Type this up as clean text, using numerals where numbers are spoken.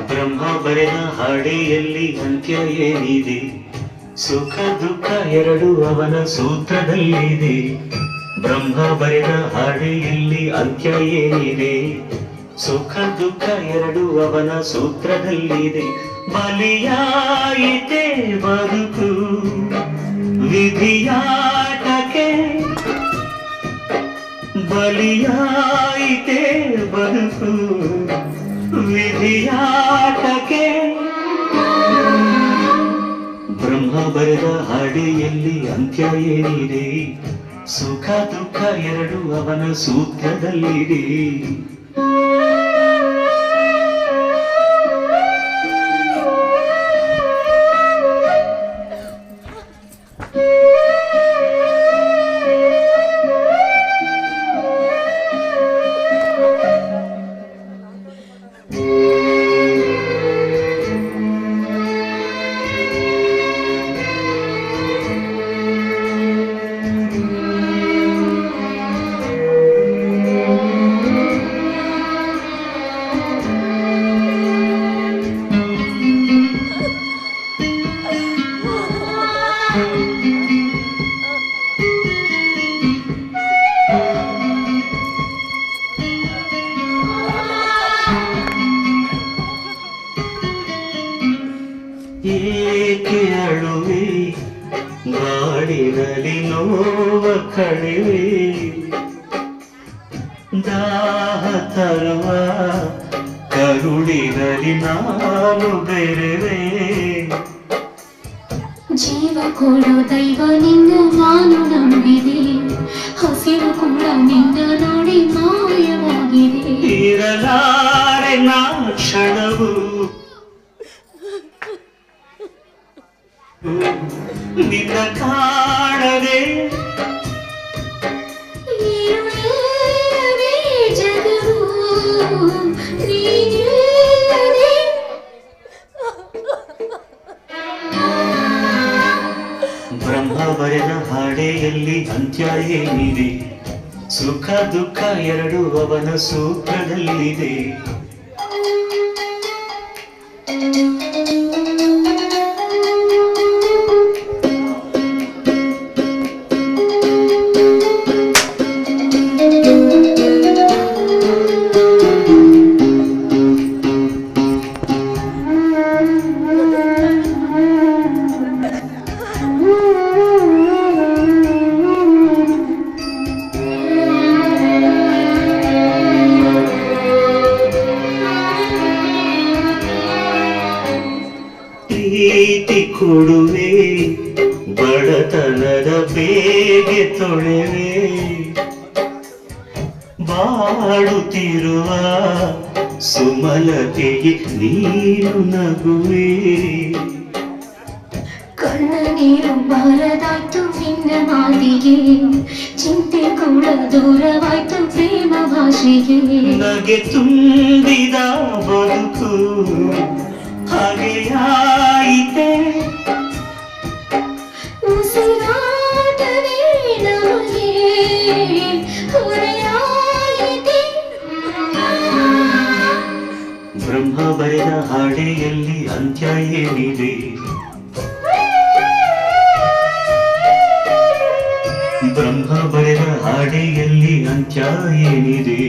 ಬ್ರಹ್ಮ ಬರೆದ ಹಾಡೆಯಲ್ಲಿ ಅಂತ್ಯ ಏನಿದೆ? ಸುಖ ದುಃಖ ಎರಡು ಅವನ ಸೂತ್ರದಲ್ಲಿದೆ. ಬ್ರಹ್ಮ ಬರೆದ ಹಾಡೆಯಲ್ಲಿ ಅಂತ್ಯ ಏನಿದೆ? ಸುಖ ದುಃಖ ಎರಡು ಅವನ ಸೂತ್ರದಲ್ಲಿದೆ. ಬಲಿಯಾಯಿತೆ ಬದುಕು ವಿಧಿಯಾಟಕ್ಕೆ, ಬಲಿಯಾಯಿತೆ ಬದುಕು ವಿಧಿಯಾಟಕ್ಕೆ. ಬ್ರಹ್ಮ ಬರೆದ ಹಾಡೆಯಲ್ಲಿ ಅಂತ್ಯ ಏನಿದೆ? ಸುಖ ದುಃಖ ಎರಡು ಅವನ ಸೂತ್ರದಲ್ಲಿದೆ. ಏಕೆ ಅಳುವೆ ಬಾಡಿನಲ್ಲಿ ನೋವ ಕಣಿವೆ, ದಾಹ ತರುವ ಕರುಳಿನಲ್ಲಿ ನಾನು ಬೆರೆವೆ. ಜೀವ ಕೊಡೋ ದೈವ ನಿನ್ನ ನಾನು ನಂಬಿದೆ, ಹಸಿರು ಕೂಡ ನಿನ್ನ ನೋಡಿ ಮಾಯವಾಗಿದೆ. ಇರಲಾರೆ ನಾ ಕ್ಷಣವು ನಿನ್ನ ಕಾಣದೆ, ಜಗವು ನೀನಿಲ್ಲದೆ. ಬ್ರಹ್ಮ ಬರೆದ ಹಾಡೆಯಲ್ಲಿ ಅಂತ್ಯ ಏನಿದೆ? ಸುಖ ದುಃಖ ಎರಡು ಅವನ ಸೂತ್ರದಲ್ಲಿದೆ. ಪ್ರೀತಿ ಕೊಡುವೆ ಬಡತನದ ಬೇಗೆ ತೊಳೆವೆ, ಬಾಡುತ್ತಿರುವ ಸುಮಲತೆಗೆ ನೀನು ನಗುವೆ. ಕಣ್ಣ ನೀರು ಬಾರದಾಯ್ತು ನಿನ್ನ ಮಾತಿಗೆ, ಚಿಂತೆ ಕೂಡ ದೂರವಾಯ್ತು ಪ್ರೇಮ ಭಾಷೆಗೆ. ನಗೆ ತುಂಬಿದ ಬದುಕು ಹಾಗೆಯಾಯಿತೆ, ಉಸಿರಾಟವೇ ನಮಗೆ ಹೊರೆಯಾಯಿತೆ. ಬ್ರಹ್ಮ ಬರೆದ ಹಾಡೆಯಲ್ಲಿ ಅಂತ್ಯ ಏನಿದೆ? ಬ್ರಹ್ಮ ಬರೆದ ಹಾಡೆಯಲ್ಲಿ ಅಂತ್ಯ ಏನಿದೆ?